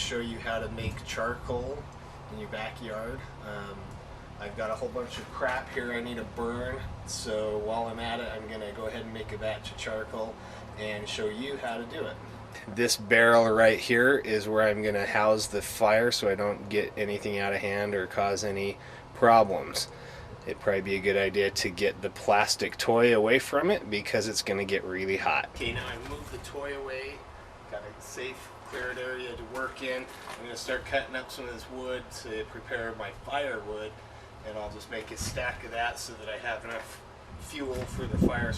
show you how to make charcoal in your backyard. I've got a whole bunch of crap here I need to burn, so while I'm at it, I'm going to go ahead and make a batch of charcoal and show you how to do it. This barrel right here is where I'm going to house the fire so I don't get anything out of hand or cause any problems. It'd probably be a good idea to get the plastic toy away from it because it's going to get really hot. Okay, now I moved the toy away, got a safe, cleared area to work in. I'm going to start cutting up some of this wood to prepare my firewood, and I'll just make a stack of that so that I have enough fuel for the fire.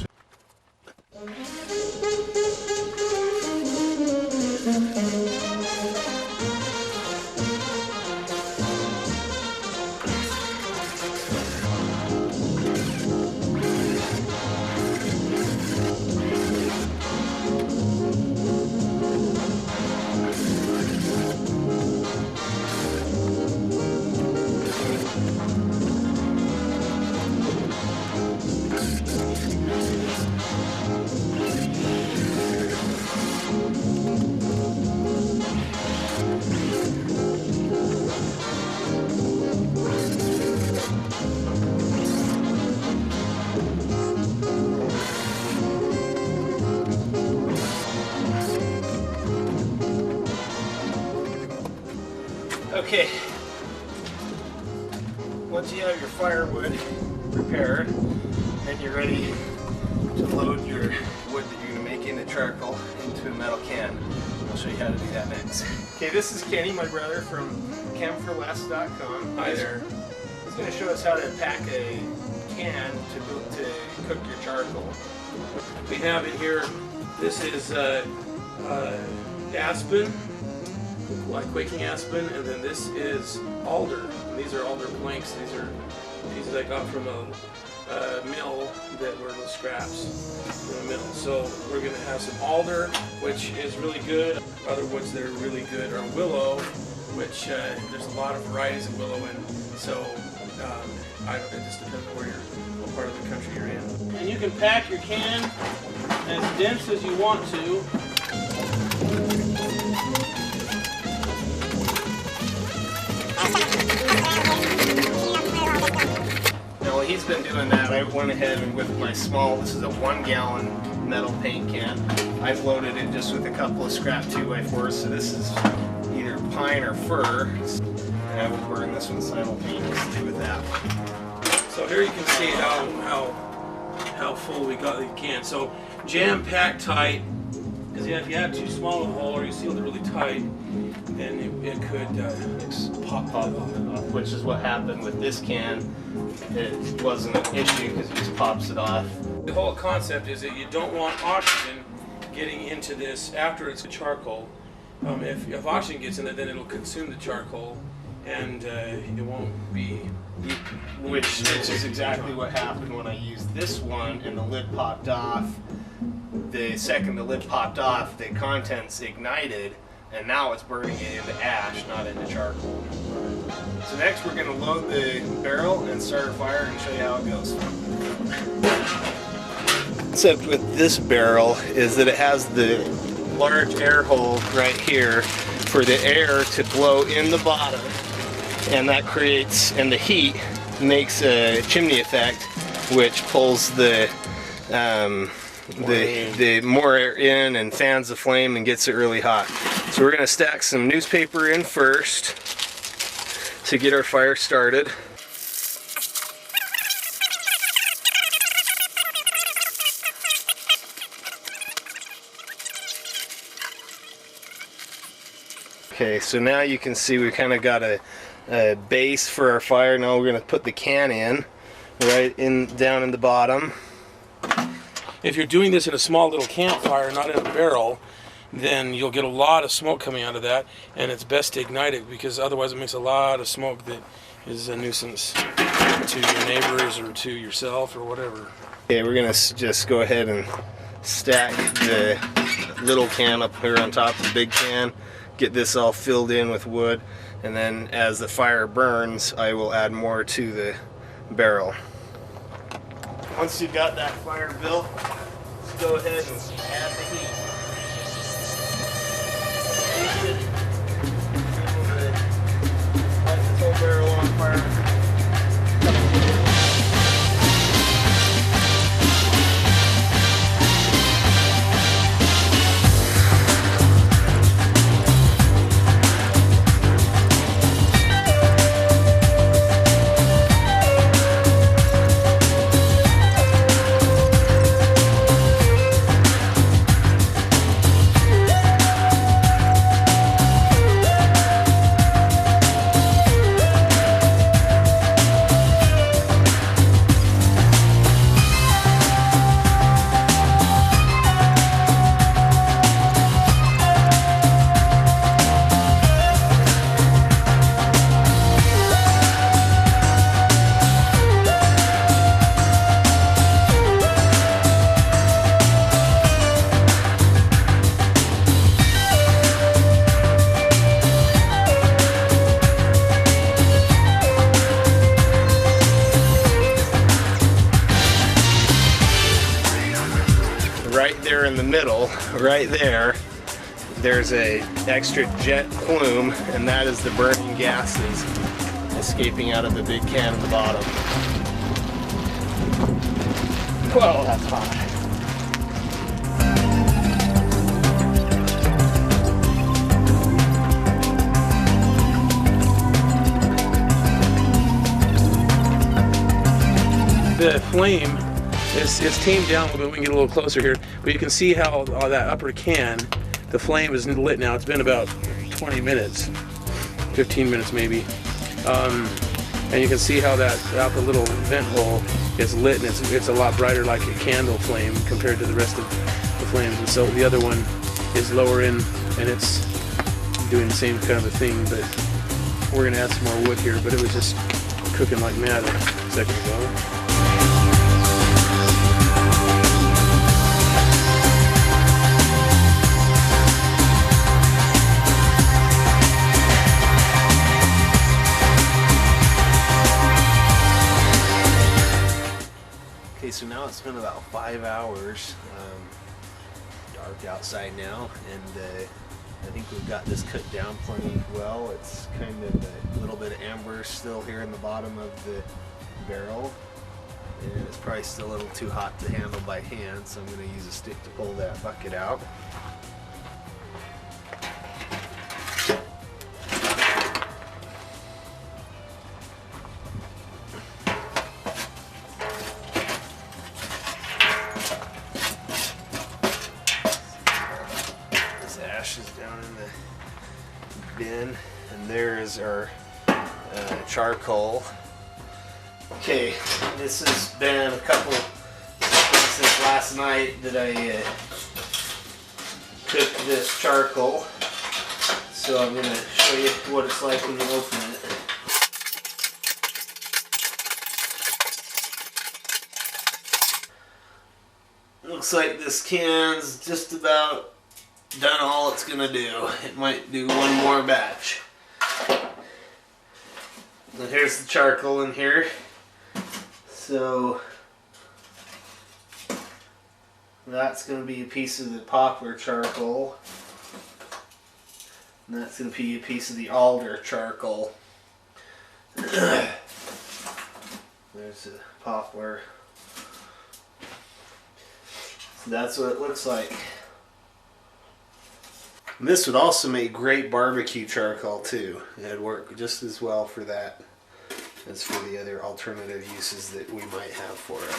Okay, once you have your firewood prepared and you're ready to load your wood that you're going to make into charcoal into a metal can, I'll show you how to do that next. Okay, this is Kenny, my brother from campforless.com. Hi there. He's going to show us how to pack a can to cook your charcoal. We have in here, this is aspen, like quaking aspen, and then this is alder. And these are alder planks. These are pieces I got from a mill that were little scraps from a mill. So we're going to have some alder, which is really good. Other woods that are really good are willow, which there's a lot of varieties of willow, and so it just depends on what part of the country you're in. And you can pack your can as dense as you want to. Now while he's been doing that, I went ahead and with my small, this is a 1 gallon metal paint can, I've loaded it just with a couple of scrap 2x4s, so this is either pine or fir, and I will burn this one simultaneously with that one. So here you can see how full we got the can. So jam packed tight, because if you have too small a hole or you seal it really tight, then it could pop off, which is what happened with this can. It wasn't an issue because it just pops it off. The whole concept is that you don't want oxygen getting into this after it's charcoal. If oxygen gets in it, then it'll consume the charcoal, and it won't be. Which is exactly what happened when I used this one and the lid popped off. The second the lid popped off, the contents ignited, and now it's burning it into ash, not into charcoal. So next we're going to load the barrel and start a fire and show you how it goes. Except with this barrel is that it has the large air hole right here for the air to blow in the bottom, and that creates, and the heat makes a chimney effect which pulls the more air in and fans the flame and gets it really hot. So we're going to stack some newspaper in first to get our fire started. Okay, so now you can see we kind of got a base for our fire. Now we're going to put the can in, right in down in the bottom. If you're doing this in a small little campfire, not in a barrel, then you'll get a lot of smoke coming out of that, and it's best to ignite it because otherwise it makes a lot of smoke that is a nuisance to your neighbors or to yourself or whatever. Okay, we're going to just go ahead and stack the little can up here on top of the big can, get this all filled in with wood, and then as the fire burns, I will add more to the barrel. Once you've got that fire built, let's go ahead and add the heat. middle, right there, there's a extra jet plume, and that is the burning gases escaping out of the big can at the bottom. Whoa, that's hot. The flame is tamed down a little bit. We can get a little closer here, but you can see how that upper can, the flame is lit now. It's been about 20 minutes, 15 minutes maybe, and you can see how that out the little vent hole is lit, and it's a lot brighter, like a candle flame compared to the rest of the flames. And so the other one is lower in, and it's doing the same kind of a thing. But we're gonna add some more wood here. But it was just cooking like mad a second ago. Okay, so now it's been about 5 hours. Dark outside now, and I think we've got this cut down plenty well. It's kind of a little bit of amber still here in the bottom of the barrel, and it's probably still a little too hot to handle by hand, so I'm going to use a stick to pull that bucket out. Ashes down in the bin, and there's our charcoal. Okay, this has been a couple since last night that I cooked this charcoal, so I'm going to show you what it's like when you open it. Looks like this can's just about done all it's gonna do. It might do one more batch. And here's the charcoal in here. So that's gonna be a piece of the poplar charcoal. And that's gonna be a piece of the alder charcoal. There's the poplar. So that's what it looks like. This would also make great barbecue charcoal too. It'd work just as well for that as for the other alternative uses that we might have for it.